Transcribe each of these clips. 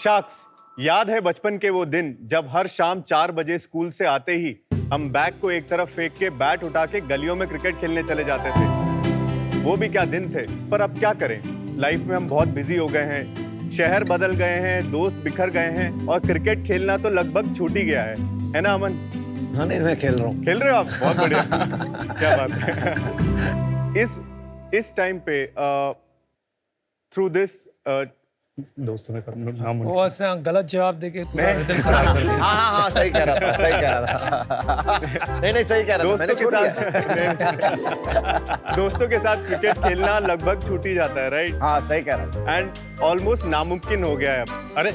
Sacks, याद है बचपन के वो दिन जब हर शाम 4 बजे स्कूल से आते ही हम बैग को एक तरफ फेंक के बैट उठा के गलियों में क्रिकेट खेलने चले जाते थे। वो भी क्या दिन थे। पर अब क्या करें, लाइफ में हम बहुत बिजी हो गए हैं, शहर बदल गए हैं, दोस्त बिखर गए हैं और क्रिकेट खेलना तो लगभग छूट ही गया है ना अमन? हाँ नहीं, मैं खेल रहा हूँ। खेल रहे हो आप? बहुत बढ़िया। क्या बात है। इस टाइम पे थ्रू दिस दोस्तों के साथ नाम वो ऐसे गलत जवाब देके पूरा रिदम खराब कर दिया। हाँ सही कह रहा था, सही कह रहा था। नहीं सही कह रहा था, मैंने छोड़ दिया। दोस्तों के साथ क्रिकेट खेलना लगभग छूट ही जाता है, राइट? हाँ सही कह रहा था। एंड ऑलमोस्ट नामुमकिन हो गया है अब। अरे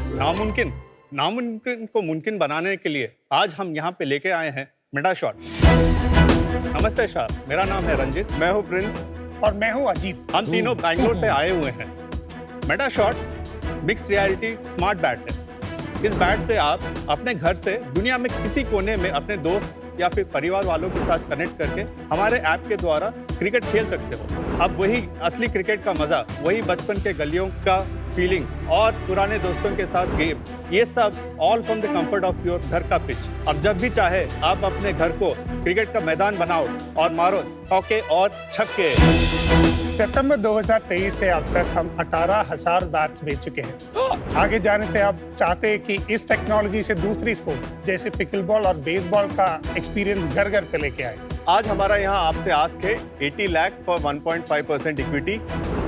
नामुमकिन को मुमकिन बनाने के लिए आज हम यहाँ पे लेके आए हैं मेटाशॉट। नमस्ते सर, मेरा नाम है रंजित। मैं हूँ प्रिंस। और मैं हूँ अजीत। हम तीनों बैंगलोर से आए हुए हैं। मेटाशॉट मिक्स्ड रियलिटी स्मार्ट बैट है। इस बैट से आप अपने घर से दुनिया में किसी कोने में अपने दोस्त या फिर परिवार वालों के साथ कनेक्ट करके हमारे ऐप के द्वारा क्रिकेट खेल सकते हो। अब वही असली क्रिकेट का मजा, वही बचपन के गलियों का फीलिंग और पुराने दोस्तों के साथ गेम, ये सब all from the comfort of your घर का पिच। अब जब भी चाहे आप अपने घर को क्रिकेट का मैदान बनाओ और मारो चौके और छक्के। सितंबर 2023 से अब तक हम 18,000 बैट्स बेच चुके हैं। आगे जाने से आप चाहते हैं कि इस टेक्नोलॉजी से दूसरी स्पोर्ट्स जैसे पिकलबॉल और बेसबॉल का एक्सपीरियंस घर घर पे लेके आए। आज हमारा यहाँ आपसे आस्क है 80 लाख फॉर 1.5% इक्विटी।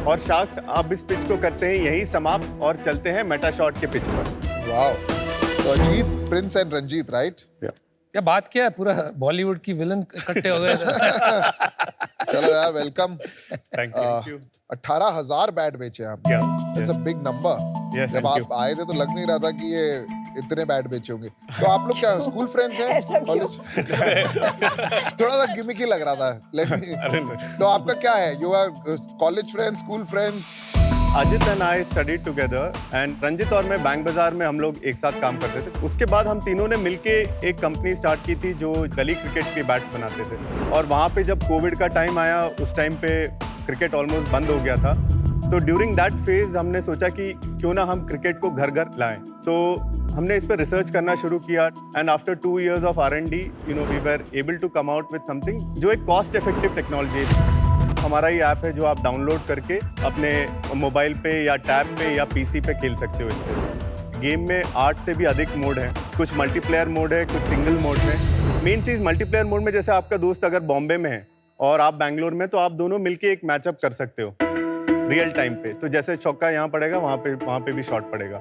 और शार्क्स, आप इस पिच को करते हैं यही समाप्त और चलते हैं मेटाशॉट के पिच पर। वाओ, तो Ajit, Prince and Ranjit, right? क्या बात क्या है, पूरा बॉलीवुड की विलन इकट्ठे हो गए। चलो यार, वेलकम। Thank you. 18,000 बैट बेचे आपने। It's a big number. Yes, जब thank आप आए थे तो लग नहीं रहा था कि ये इतने बैट बेचे होंगे। तो आप लोग क्या स्कूल फ्रेंड्स हैं? कॉलेज? थोड़ा सा गिमिकी लग रहा था। तो आपका क्या है? You are college friends, school friends? Ajit and I studied together and Ranjit और मैं बैंक बाजार में हम लोग एक साथ काम करते थे। उसके बाद हम तीनों ने मिलके एक कंपनी स्टार्ट की थी जो गली क्रिकेट के बैट्स बनाते थे। और वहाँ पे जब कोविड का टाइम आया, उस टाइम पे क्रिकेट ऑलमोस्ट बंद हो गया था। तो ड्यूरिंग दैट फेज हमने सोचा कि क्यों ना हम क्रिकेट को घर घर लाएं। तो हमने इस पर रिसर्च करना शुरू किया and after 2 years of R&D, we were able to come out with something जो एक कॉस्ट इफेक्टिव टेक्नोलॉजी है। हमारा ही ऐप है जो आप डाउनलोड करके अपने मोबाइल पे या टैब पे या पीसी पे खेल सकते हो। इससे गेम में 8 से भी अधिक मोड हैं। कुछ मल्टीप्लेयर मोड है, कुछ सिंगल मोड है। मेन चीज़ मल्टीप्लेयर मोड में जैसे आपका दोस्त अगर बॉम्बे में है और आप बैंगलोर में, तो आप दोनों मिलके एक मैचअप कर सकते हो रियल टाइम पे। तो जैसे चौका यहाँ पड़ेगा, वहाँ पे भी शॉट पड़ेगा।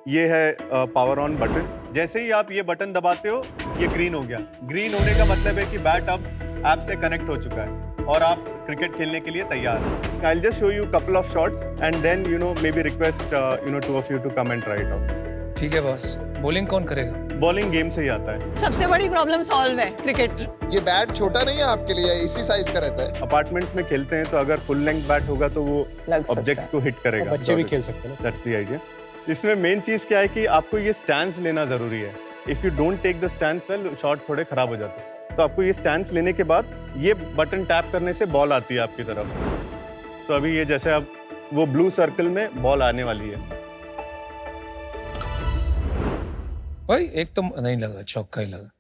ये है पावर ऑन बटन। जैसे ही आप ये बटन दबाते हो, ये ग्रीन हो गया। ग्रीन होने का मतलब है कि बैट अब ऐप से कनेक्ट हो चुका है और आप क्रिकेट खेलने के लिए तैयार हैं। I will just show you couple of shots and then maybe request 2 of you to come and try it out. ठीक है बॉस, बॉलिंग कौन करेगा? बॉलिंग गेम से ही आता है। सबसे बड़ी प्रॉब्लम सॉल्व है क्रिकेट की। ये बैट छोटा नहीं है आपके लिए, इसी साइज का रहता है? अपार्टमेंट्स में खेलते हैं तो अगर फुल लेंथ बैट होगा तो वो ऑब्जेक्ट्स को हिट करेगा। बच्चे भी खेल सकते हैं। That's the idea. इसमें मेन चीज क्या है कि आपको ये स्टैंस लेना जरूरी है। If you don't take the stance well, shot थोड़े खराब हो जाते हैं। तो आपको ये स्टैंस लेने के बाद ये बटन टैप करने से बॉल आती है आपकी तरफ। तो अभी ये जैसे अब वो ब्लू सर्कल में बॉल आने वाली है। भाई एक तो नहीं लगा, चौका ही लगा।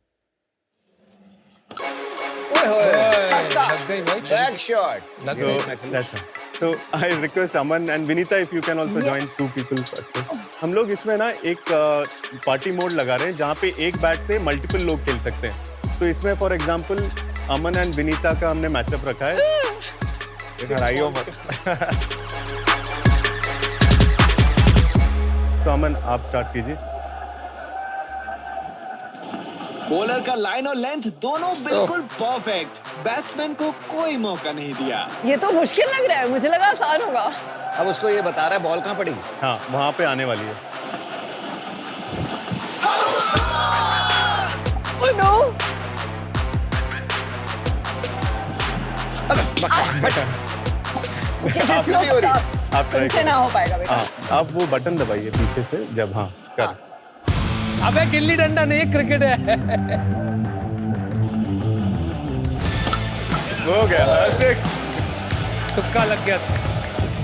लग गई भाई, बैक शॉट लग गई। So I request Aman and Vinita if you can also join 2 people. हम लोग इसमें ना एक पार्टी मोड लगा रहे हैं जहाँ पे एक बैट से मल्टीपल लोग खेल सकते हैं। तो इसमें for example Aman and Vinita का हमने मैचअप रखा है। हराइयो मत। तो अमन आप स्टार्ट कीजिए। बॉलर का लाइन और लेंथ दोनों बिल्कुल परफेक्ट। बैट्समैन को कोई मौका नहीं दिया। ये तो मुश्किल लग रहा है, मुझे लगा आसान होगा। अब उसको ये बता रहा है बॉल कहाँ पड़ी। हाँ, वहाँ पे आने वाली है। Oh no! आप try तुमसे ना हो पाएगा बेटा। हाँ, आप वो बटन दबाइए पीछे से जब हाँ कर। अबे गिल्ली डंडा नहीं, क्रिकेट है। हो गया 6। तुक्का लग गया।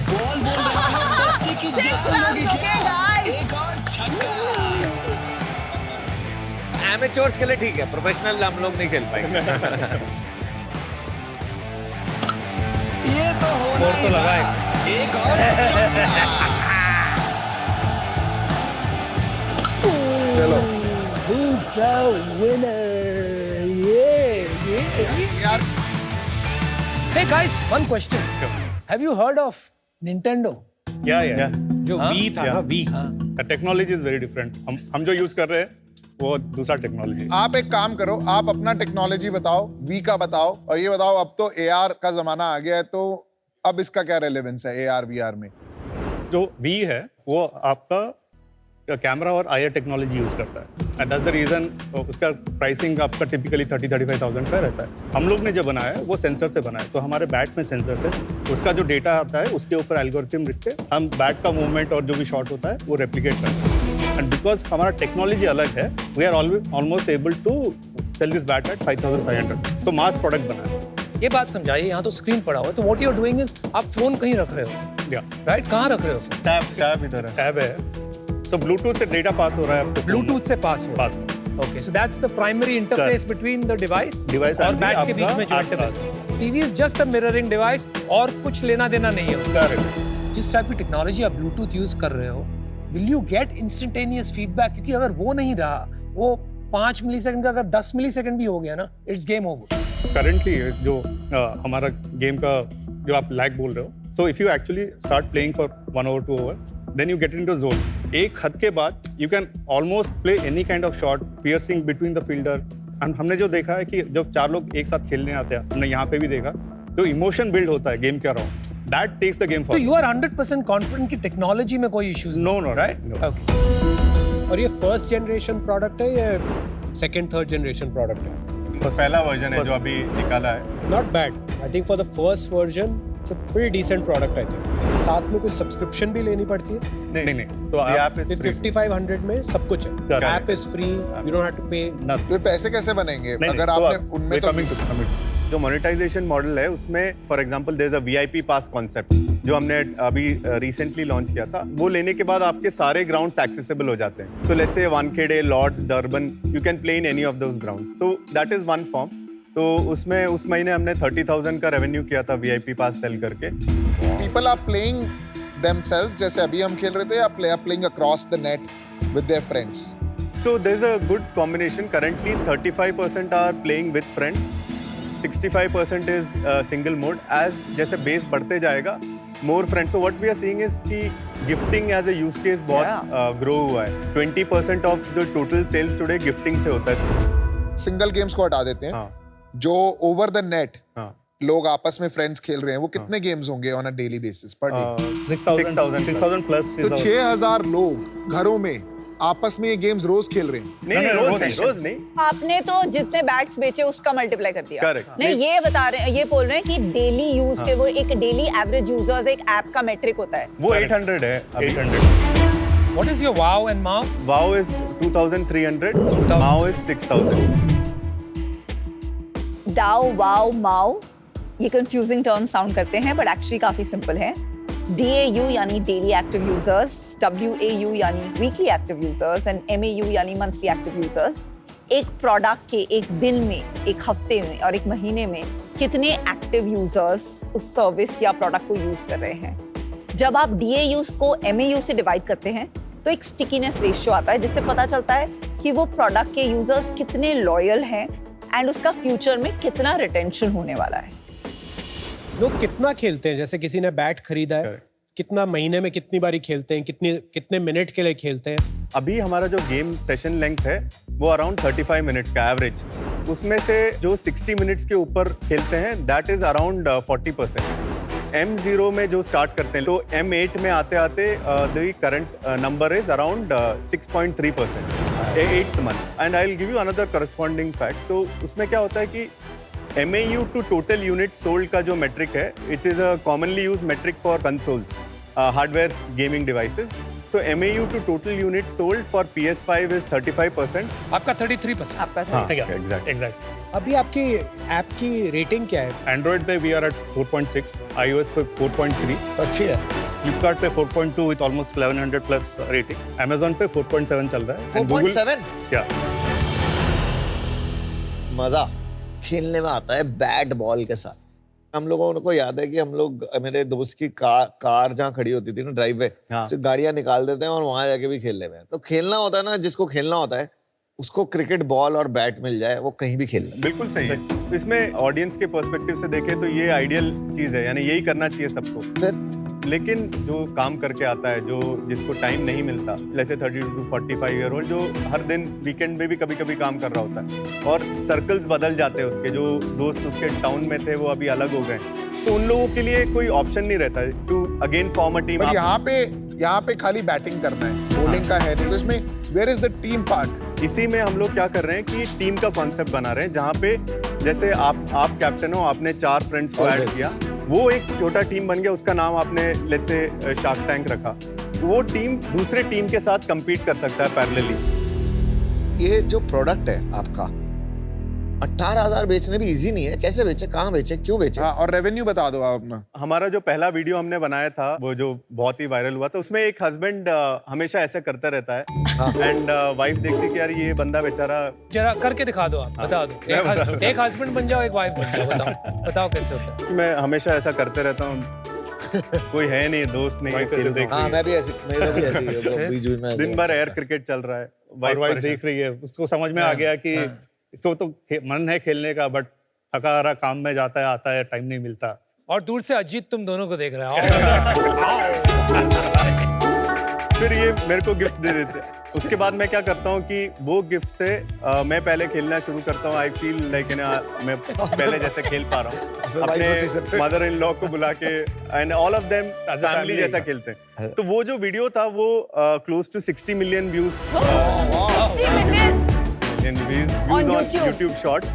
बॉल बोल रहा है, बच्चे की जान लगी क्या? Okay, guys. एक और छक्का। एमेच्योर्स के लिए ठीक है, प्रोफेशनल हम लोग नहीं खेल पाएंगे। ये तो होना ही था। एक और चौका। चलो Who's the winner? यार Hey guys, one question. Have you heard of Nintendo? या जो वी था ना, V technology is very different. हम जो यूज कर रहे हैं वो दूसरा टेक्नोलॉजी। आप एक काम करो, आप अपना टेक्नोलॉजी बताओ, वी का बताओ, और ये बताओ अब तो AR का जमाना आ गया है, तो अब इसका क्या रेलेवेंस है AR VR में? जो वी है वो आपका कैमरा और आईआर टेक्नोलॉजी यूज करता है, एंड दैट्स द रीजन उसका प्राइसिंग आपका टिपिकली 30-35,000 का रहता है। हम लोग ने जो बनाया है वो सेंसर से बनाया है, तो हमारे बैट में सेंसर से उसका जो डेटा आता है उसके ऊपर एल्गोरिथम लिख के हम बैट का मूवमेंट और जो भी शॉट होता है वो रेप्लिकेट करते हैं। एंड बिकॉज हमारा टेक्नोलॉजी अलग है, we are almost able to sell this bat at 5,500, तो मास प्रोडक्ट बना है। ये बात समझाइए, यहाँ तो स्क्रीन पड़ा हुआ है, तो what you are doing is आप फोन कहीं रख रहे हो, या राइट? कहाँ रख रहे हो फोन? टैब इधर है। टैब है, सो ब्लूटूथ से डेटा पास हो रहा है आपको, ब्लूटूथ से पास हो। पास Okay, so that's the primary interface between the device Device और and बैट के आपका बीच में जो आपका। interface। TV is just a mirroring device और कुछ लेना देना नहीं है। करेक्ट। जिस टाइप की टेक्नोलॉजी आप ब्लूटूथ यूज कर रहे हो, will you get instantaneous feedback? क्योंकि अगर वो नहीं रहा, वो 5 मिलीसेकंड का अगर 10 मिलीसेकंड भी हो गया ना, इट्स गेम ओवर। करंटली जो हमारा गेम का जो आप लैग बोल रहे हो, so if you actually start playing for 1 hour 2 hour, then you get into zone. एक हद के बाद you can almost play any kind of shot, piercing between the fielder. हमने जो देखा है कि जब 4 लोग एक साथ खेलने आते हैं, हमने यहाँ पे भी देखा, जो इमोशन बिल्ड होता है गेम के around, that takes the game to forward. You are 100% confident कि टेक्नोलॉजी में कोई issues No, no, right? no. Okay. और ये फर्स्ट जनरेशन प्रोडक्ट है या सेकंड थर्ड जनरेशन प्रोडक्ट है? तो पहला वर्जन है जो अभी निकाला है। Not bad, I think for the first version it's a pretty decent product. I think साथ में कोई सब्सक्रिप्शन भी लेनी पड़ती है? नहीं, तो ये आप ऐप इज फ्री। 5500 में सब कुछ है, Correct. App is free, you don't have to pay. फिर पैसे कैसे बनेंगे नहीं, अगर तो आपने उनमें तो जो मोनेटाइजेशन मॉडल है उसमें for example there is a VIP pass concept जो हमने अभी रिसेंटली लॉन्च किया था। वो लेने के बाद आपके सारे ग्राउंड्स एक्सेसिबल हो जाते हैं। So let's say Wankhede, Lord's, Durban, you can play in any of those grounds. तो दैट इज वन फॉर्म। तो उसमें उस महीने हमने 30,000 का रेवेन्यू किया था वीआईपी पास सेल करके। पीपल आर प्लेइंग themselves जैसे अभी हम खेल रहे थे, या playing across the net with their friends? So there's a good combination. Currently 35% are playing with friends, 65% is single mode. As जैसे बेस बढ़ते जाएगा, more friends. So what we are seeing is कि gifting as a use case बहुत grow हुआ है। 20% of the total sales today gifting से होता है। सिंगल गेम्स को हटा देते हैं, हाँ, जो ओवर द नेट हाँ। लोग आपस में फ्रेंड्स खेल रहे हैं, वो कितने गेम्स होंगे on a daily basis per day? 6,000 plus. तो 6,000 लोग घरों में आपस में ये गेम्स रोज खेल रहे हैं। नहीं, रोज नहीं। आपने तो जितने बैट्स बेचे उसका मल्टीप्लाई कर दिया। Correct. नहीं, ये बता रहे हैं, ये बोल रहे हैं कि डेली यूज के, वो एक डेली एवरेज यूजर्स एक ऐप का मेट्रिक होता है। वो 800 है अभी। 800। What is your wow and MAU? Wow is 2,300, MAU is 6,000। डाउ, वाओ, माओ, ये कंफ्यूजिंग टर्म साउंड करते हैं बट एक्चुअली काफी सिंपल है। DAU यानी डेली एक्टिव यूजर्स, WAU यानी weekly active users and MAU यानी मंथली एक्टिव यूजर्स। एक प्रोडक्ट के एक दिन में, एक हफ्ते में और एक महीने में कितने एक्टिव यूजर्स उस सर्विस या प्रोडक्ट को यूज कर रहे हैं। जब आप DAU को MAU से डिवाइड करते हैं तो एक स्टिकीनेस रेशियो आता है, जिससे पता चलता है कि वो प्रोडक्ट के यूजर्स कितने लॉयल हैं एंड उसका फ्यूचर में कितना रिटेंशन होने वाला है। लोग कितना खेलते हैं? जैसे किसी ने बैट खरीदा है, कितना महीने में कितनी बारी खेलते हैं, कितने मिनट के लिए खेलते हैं? अभी हमारा जो गेम सेशन लेंथ है वो अराउंड 35 मिनट्स का एवरेज। उसमें से जो 60 मिनट्स के ऊपर खेलते हैं दैट इज अराउंड 40%। M0 में जो स्टार्ट करते हैं तो M8 में आते आते the current number is around 6.3% 8th month। And I will give you another corresponding fact. तो उसमें क्या होता है कि MAU to total unit sold का जो मेट्रिक है, it is a commonly use metric for consoles, hardware gaming devices. So MAU to total units sold for PS5 is 35%. आपका 33%। आपका हाँ, Exactly. exactly. अभी आपकी ऐप की रेटिंग क्या है? एंड्रॉइड पे वी आर एट 4.6, iOS पे 4.3, अच्छी है। फ्लिपकार्ट पे 4.2 with almost 1100 plus rating, Amazon पे 4.7 चल रहा है। 4.7? क्या मजा खेलने में आता है बैट बॉल के साथ। हम लोगों को याद है कि हम लोग मेरे दोस्त की कार जहाँ खड़ी होती थी ना ड्राइववे, गाड़ियां निकाल देते हैं और वहां जाके भी खेल लेते हैं। तो खेलना होता है ना, जिसको खेलना होता है उसको क्रिकेट बॉल और बैट मिल जाए वो कहीं भी खेल ले। बिल्कुल सही है। इसमें ऑडियंस के पर्सपेक्टिव से देखें तो ये आइडियल चीज है, यानी यही करना चाहिए सबको। फिर लेकिन जो काम करके आता है, जो जिसको टाइम नहीं मिलता, जैसे 30 to 45 ईयर ओल्ड जो हर दिन वीकेंड में भी कभी कभी काम कर रहा होता है और सर्कल्स बदल जाते हैं उसके, जो दोस्त उसके टाउन में थे वो अभी अलग हो गए, तो उन लोगों के लिए कोई ऑप्शन नहीं रहता है to again form a team. यहाँ पे खाली बैटिंग करना है, बॉलिंग का है नहीं, तो इसमें where is the team part? इसी में हम लोग क्या कर रहे हैं कि टीम का कॉन्सेप्ट बना रहे हैं, जहाँ पे जैसे आप कैप्टन हो, आपने 4 फ्रेंड्स को ऐड किया, वो एक छोटा टीम बन गया, उसका नाम आपने लेट्स से शार्क टैंक रखा, वो टीम दूसरे टीम के साथ compete कर सकता है पैरेलली। ये जो प्रोडक्ट है आपका 18,000 बेचने भी इजी नहीं है। कैसे बेचे, कहाँ बेचे, क्यों बेचे? हाँ, और रेवेन्यू बता दो आप अपना। हमारा जो पहला वीडियो हमने बनाया था वो जो बहुत ही वायरल हुआ था, उसमें एक हस्बैंड हमेशा ऐसा करता रहता है एंड वाइफ देखती कि यार ये बंदा बेचारा, जरा करके दिखा दो, आप बता दो। एक हस्बैंड बन जाओ, एक वाइफ बन जाओ, बताओ कैसे होता है। मैं हमेशा ऐसा करते रहता हूँ, कोई है नहीं, दोस्त नहीं है, हाँ, मैं भी ऐसी, मेरा भी ऐसी है, बीच में दिन भर एयर क्रिकेट चल रहा है, वाइफ देख रही है, उसको समझ में आ गया कि इसको तो मन है खेलने का, बट थका हारा काम में जाता है, आता है, टाइम नहीं मिलता। और दूर से अजीत तुम दोनों को देख रहा है। फिर ये मेरे को गिफ्ट दे देते हैं। उसके बाद मैं क्या करता हूँ कि वो गिफ्ट से मैं पहले खेलना शुरू करता हूँ। आई फील लाइक मैं पहले जैसे खेल पा रहा हूँ, अपने मदर इन लॉ को बुला के, and all of them family जैसा खेलते हैं। तो वो जो वीडियो था वो close to 60 million views on YouTube Shorts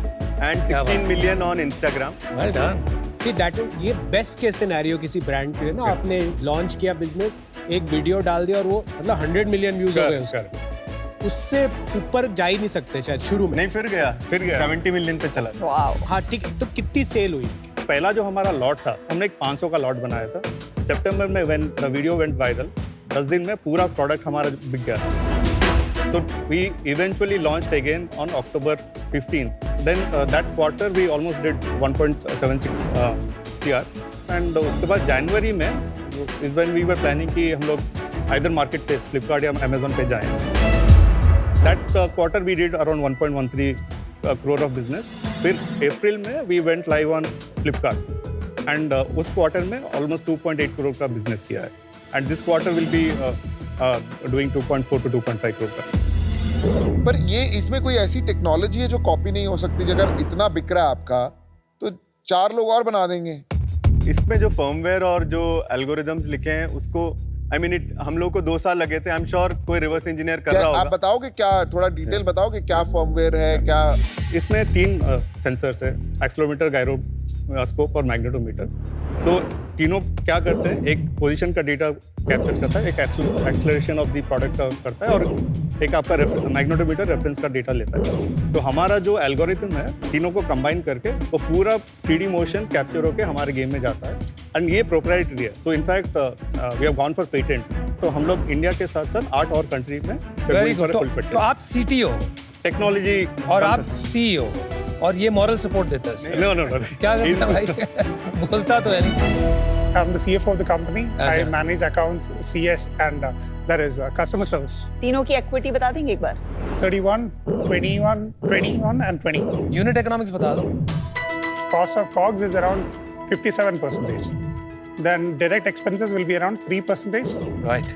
and 16 million on Instagram. Well done. See, that is ये बेस्ट केस सिनेरियो किसी ब्रांड के लिए ना। आपने लॉन्च किया बिजनेस, एक वीडियो डाल दिया और वो मतलब 100 मिलियन व्यूज हो गए उसके। उससे ऊपर जा ही नहीं सकते शायद शुरू में। नहीं, फिर गया 70 मिलियन पे चला। वाओ। हाँ ठीक है, तो कितनी सेल हुई? पहला जो हमारा लॉट था, हमने एक 500 का लॉट बनाया था। सितंबर में when the video went viral, 10 दिन में पूरा प्रोडक्ट हमारा बिक गया। So we eventually launched again on October 15th. Then that quarter we almost did 1.76 CR. And उसके बाद जनवरी में is when we were planning कि हम लोग either market पे Flipkart या Amazon पे जाएं. That quarter we did around 1.13 crore of business. फिर अप्रैल में we went live on Flipkart. And उस quarter में almost 2.8 crore का business किया है. And this quarter will be doing 2.4 to 2.5 crore का। पर ये इसमें कोई ऐसी टेक्नोलॉजी है जो कॉपी नहीं हो सकती? अगर इतना बिक रहा है आपका तो 4 लोग और बना देंगे। इसमें जो फर्मवेयर और जो एल्गोरिदम्स लिखे हैं उसको हम लोग को 2 साल लगे थे। आई एम श्योर कोई रिवर्स इंजीनियर कर रहा होगा। आप बताओगे क्या, थोड़ा डिटेल बताओगे क्या फर्मवेयर है क्या? इसमें 3 सेंसर्स है, एक्सेलेरोमीटर, गायरोस्कोप और मैग्नेटोमीटर। तो तीनों क्या करते हैं, एक पोजीशन का डेटा कैप्चर करता है, एक एक्सेलरेशन ऑफ द प्रोडक्ट करता है और एक आपका मैग्नेटोमीटर रेफरेंस का डेटा लेता है। तो हमारा जो एल्गोरिथम है, तीनों को कंबाइन करके वो पूरा 3D मोशन कैप्चर होकर हमारे गेम में जाता है। एंड ये प्रोप्राइटरी है। So in fact we have gone for patent. तो हम लोग इंडिया के साथ साथ 8 और कंट्री में तो आप CTO टेक्नोलॉजी और आप CEO और ये मॉरल सपोर्ट देता है। नो क्या करता है भाई? बोलता तो है नहीं। I'm the CFO of the company. I manage accounts, CS, and there is customer service. तीनों की equity बता देंगे एक बार? 31, 21, 21, and 20. Unit economics बता दो। Cost of COGS is around 57%. Then direct expenses will be around 3%. Right.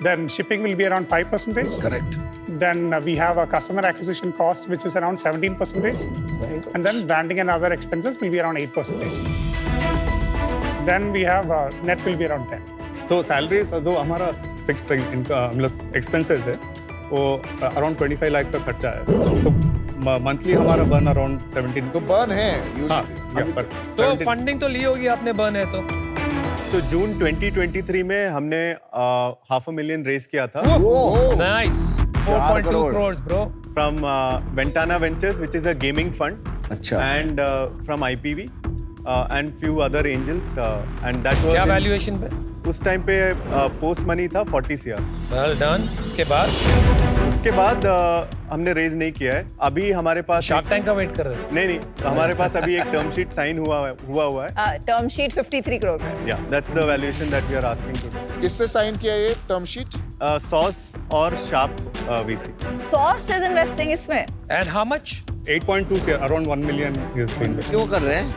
Then shipping will be around 5%. Correct. Then we have a customer acquisition cost which is around 17%. Right. And then branding and other expenses will be around 8%. Then we have net will be around 10. तो salary जो हमारा fixed इनका मतलब expenses है वो around 25 lakh का खर्चा है। तो मंथली हमारा बर्न अराउंड 17। तो बर्न है तो फंडिंग तो ली होगी आपने, बर्न है तो। So जून 2023 में हमने 500,000 रेज किया था। Nice. 4.2 crores bro. From Ventana Ventures, which is a gaming fund. अच्छा। And from IPV and few other angels. And that was क्या वैल्यूएशन पे? उस टाइम पे पोस्ट मनी था 40 CR। Well done. उसके बाद उसके बाद हमने रेज नहीं किया है। अभी हमारे पास शार्क टैंक का वेट कर रहे हैं? नहीं, हमारे पास अभी एक टर्म शीट साइन हुआ हुआ है। टर्म शीट 53 करोड़ का। या that's the valuation that we are asking to. किससे साइन किया ये टर्म शीट? सॉस और Sharp VC. Sauce is investing इसमें। And how much? 8.2 से अराउंड 1 मिलियन इन्वेस्ट। क्यों कर रहे हैं?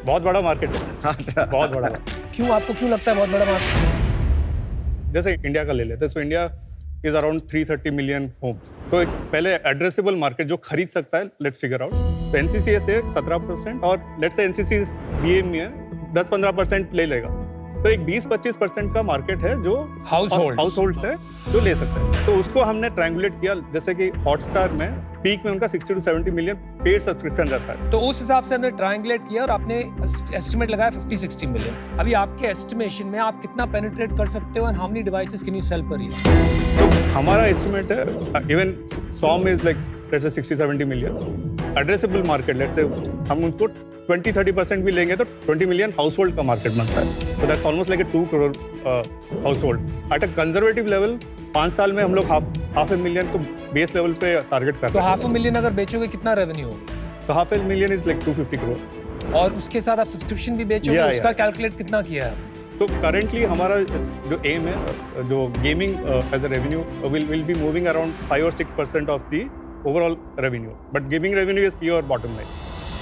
बहुत बड़ा मार्केट है। अच्छा, बहुत बड़ा। क्यों, आपको क्यों लगता है बहुत बड़ा मार्केट? जैसे इंडिया का ले लेते हैं, so India is around 330 million homes. तो एक पहले एड्रेसेबल मार्केट जो खरीद सकता है, लेट्स फिगर आउट। तो एनसीसीएस है 17% और लेट्स से एनसीसी बीए में 10-15% ले लेगा। तो एक 20-25% का मार्केट है जो हाउसहोल्ड्स है जो ले सकते हैं। तो उसको हमने ट्रायंगुलेट किया, जैसे कि हॉटस्टार में पीक में उनका 60 to 70 मिलियन पेड सब्सक्रिप्शन रहता है। तो उस हिसाब से हमने ट्रायंगुलेट किया और आपने एस्टिमेट लगाया 50-60 मिलियन। अभी आपके एस्टिमेशन में आप कितना पेनिट्रेट कर सकते हो and how many devices can you sell per year? तो हमारा एस्टिमेट है even SOM is like let's say 60-70 million addressable market. Let's say हम उनको 20-30% भी लेंगे तो 20 मिलियन हाउस होल्ड का मार्केट बनता है। तो that's almost like 2 crore house hold. At a conservative level 5 साल में हम लोग हाफ ए मिलियन तो बेस लेवल पे टारगेट करते तो हैं। 500,000 अगर बेचोगे कितना रेवेन्यू होगा? तो half a million is like 250 crore. और उसके साथ आप सब्सक्रिप्शन भी बेचोगे, उसका कैलकुलेट कितना किया है? तो करेंटली हमारा जो एम है, जो gaming as a revenue will be moving around 5 or 6% of the overall revenue, but gaming revenue is pure bottom line.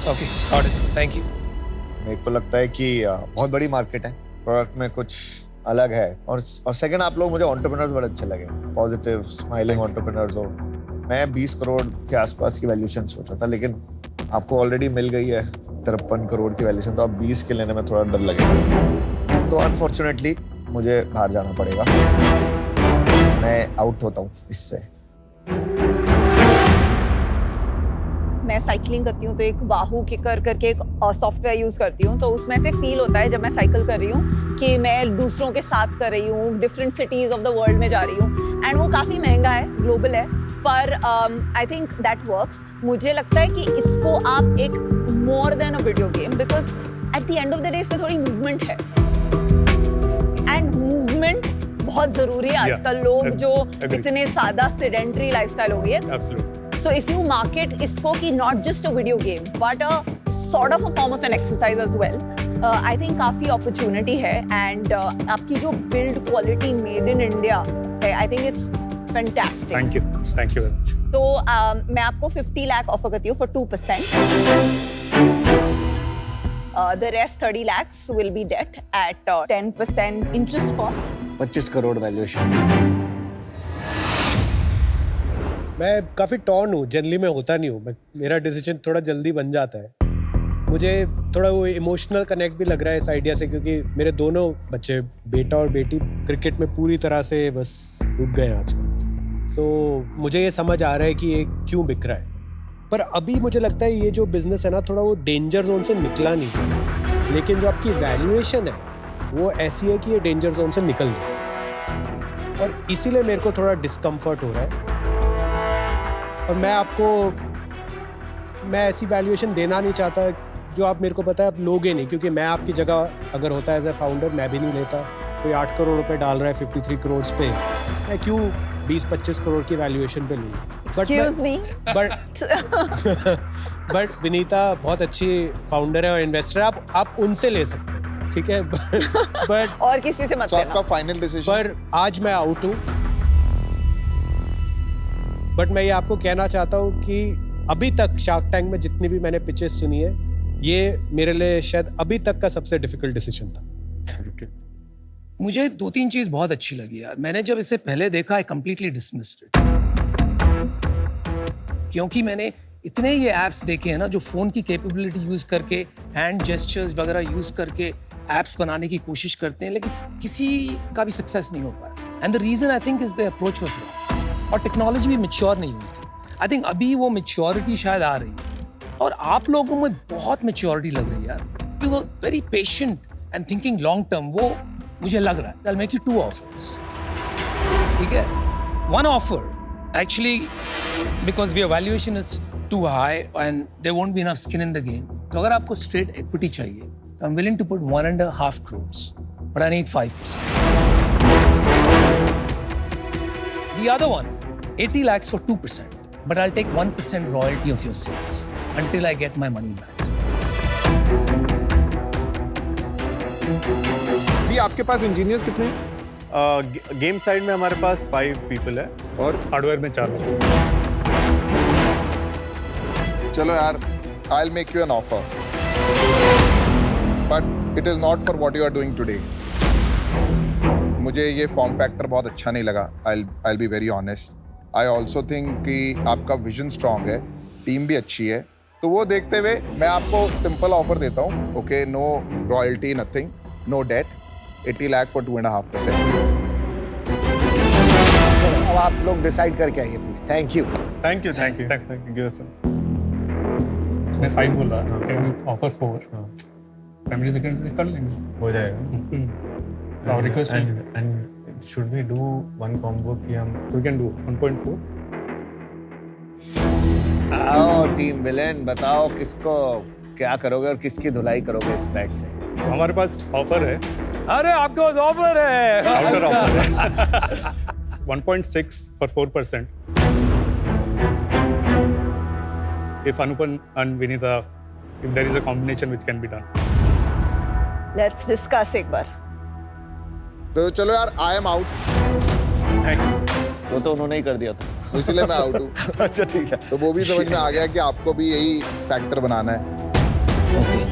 Okay, got it, thank you. मेरे को लगता है कि बहुत बड़ी मार्केट है, प्रोडक्ट में कुछ अलग है। और सेकंड, आप लोग मुझे एंटरप्रेन्योर्स बड़े अच्छे लगे, पॉजिटिव स्माइलिंग एंटरप्रेन्योर्स हो। मैं 20 करोड़ के आसपास की वैल्यूएशन सोचा था, लेकिन आपको ऑलरेडी मिल गई है 53 करोड़ की वैल्यूएशन, तो अब 20 के लेने में थोड़ा डर लगेगा। तो अनफॉर्चुनेटली मुझे बाहर जाना पड़ेगा, मैं आउट होता हूँ इससे। मैं साइकिलिंग करती हूँ तो एक वाहू किकर करके एक सॉफ्टवेयर यूज करती हूँ, तो उसमें से फील होता है जब मैं साइकिल कर रही हूँ कि मैं दूसरों के साथ कर रही हूँ, different cities of the world में जा रही हूँ। एंड वो काफ़ी महंगा है, ग्लोबल है, पर आई थिंक दैट वर्क्स। मुझे लगता है कि इसको आप एक more than a video game, because at the end of the day इसमें थोड़ी मूवमेंट है एंड मूवमेंट बहुत ज़रूरी है आजकल। लोग जो इतने सादा सेडेंटरी लाइफस्टाइल हो गई है, so if you market इसको कि not just a video game but a sort of a form of an exercise as well, I think काफी opportunity है and आपकी जो build quality made in India है, I think it's fantastic. Thank you very much. तो मैं आपको 50 lakh offer करती हूँ for 2%. The rest 30 lakhs will be debt at 10% interest cost. 25 crore valuation. मैं काफ़ी टॉर्न हूँ, जनरली मैं होता नहीं हूँ, मेरा डिसीजन थोड़ा जल्दी बन जाता है। मुझे थोड़ा वो इमोशनल कनेक्ट भी लग रहा है इस आइडिया से, क्योंकि मेरे दोनों बच्चे, बेटा और बेटी, क्रिकेट में पूरी तरह से बस डूब गए हैं आजकल। तो मुझे ये समझ आ रहा है कि ये क्यों बिक रहा है। पर अभी मुझे लगता है ये जो बिज़नेस है ना, थोड़ा वो डेंजर जोन से निकला नहीं, लेकिन जो आपकी वैल्यूएशन है वो ऐसी है कि ये डेंजर जोन से निकल गई, और इसीलिए मेरे को थोड़ा डिस्कम्फर्ट हो रहा है। और मैं ऐसी वैल्यूएशन देना नहीं चाहता जो आप मेरे को पता है आप लोगे नहीं, क्योंकि मैं आपकी जगह अगर होता है एज ए फाउंडर मैं भी नहीं लेता। कोई 8 करोड़ रुपए डाल रहा है 53 करोड़ पे, मैं क्यों 20-25 करोड़ की वैल्यूएशन पे लूँ? बट विनीता बहुत अच्छी फाउंडर है और इन्वेस्टर है, आप उनसे ले सकते हैं, ठीक है? बट और किसी से मत लेना। आपका फाइनल डिसीजन? पर आज मैं आउट हूँ, बट मैं ये आपको कहना चाहता हूँ कि अभी तक शार्क टैंक में जितनी भी मैंने पिचेस सुनी है, ये मेरे लिए शायद अभी तक का सबसे डिफिकल्ट डिसीजन था। मुझे 2-3 चीज बहुत अच्छी लगी यार। मैंने जब इसे पहले देखा, आई कंप्लीटली डिसमिस्ड इट, क्योंकि मैंने इतने ये एप्स देखे हैं ना जो फोन की कैपेबिलिटी यूज करके, हैंड जेस्चर्स वगैरह यूज करके एप्स बनाने की कोशिश करते हैं, लेकिन किसी का भी सक्सेस नहीं हो पाया। And the reason I think is the approach was wrong, और टेक्नोलॉजी भी मैच्योर नहीं हुई थी। आई थिंक अभी वो मैच्योरिटी शायद आ रही है, और आप लोगों में बहुत मैच्योरिटी लग रही है यार। You were very patient and thinking long term, वो मुझे लग रहा है। I'll make you 2 offers, ठीक है? 1 offer actually because your valuation is too high and there won't be enough skin in the game. तो अगर आपको straight equity चाहिए, तो I'm willing to put 1.5 crores, but I need 5%. The other one 80 lakhs for 2%, but I'll take 1% royalty of your sales until I get my money back. भी आपके पास engineers कितने हैं? Game side में हमारे पास 5 people है और हार्डवेयर में 4 लोग। चलो यार, I'll make you an offer, but it is not for what you are doing today. मुझे ये फॉर्म फैक्टर बहुत अच्छा नहीं लगा. I'll be very honest. I also think कि आपका विजन स्ट्रांग है, टीम भी अच्छी है. तो वो देखते हुए मैं आपको सिंपल ऑफर देता हूँ. Okay, no royalty, nothing, no debt, 80 lakh for 2.5%. चलो अब आप लोग डिसाइड करके आइए please. Thank you. Thank you sir. उसने 5 बोला, ऑफर 4, फैमिली सेक्रेटरी कर लेंगे, हो जाएगा. और request and should we do one combo कि हम वी कैन डू 1.4. आओ टीम विलेन, बताओ किसको क्या करोगे और किसकी धुलाई करोगे इस बैट से. हमारे पास ऑफर है, अरे आपके पास ऑफर है. काउंटर ऑफर है. 1.6 for 4%. If Anupam and Vinita, if there is a combination which can be done. Let's discuss एक बार. तो चलो यार, आई एम आउट. वो तो उन्होंने ही कर दिया था. इसलिए मैं आउट हूँ. अच्छा ठीक है. तो वो भी समझ में आ गया कि आपको भी यही फैक्टर बनाना है. Okay.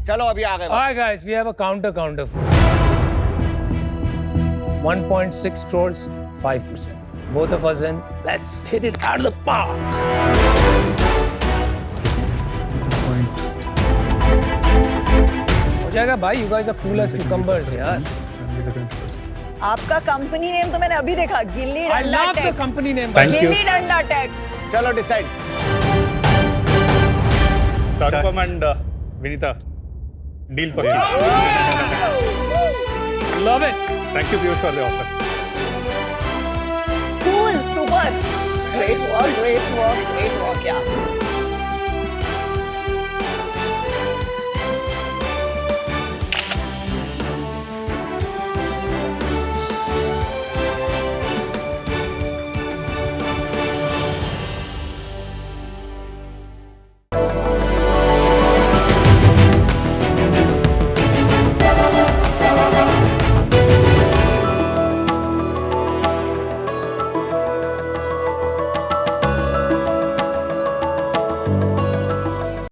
चलो अभी आ गए. All right, guys, we have a counter for 1.6 crores, 5%. Both of us in. Let's hit it out of the park. हो जाएगा भाई. You guys are cool as cucumbers, यार. आपका कंपनी नेम तो मैंने अभी देखा, गिल्ली I Danda love the tech. company name. Thank you. Gilli Danda tech. चलो decide. Anupam and Vinita, deal for you. Love it. Thank you, Piyush, for the offer. Cool, super. Great work, yeah.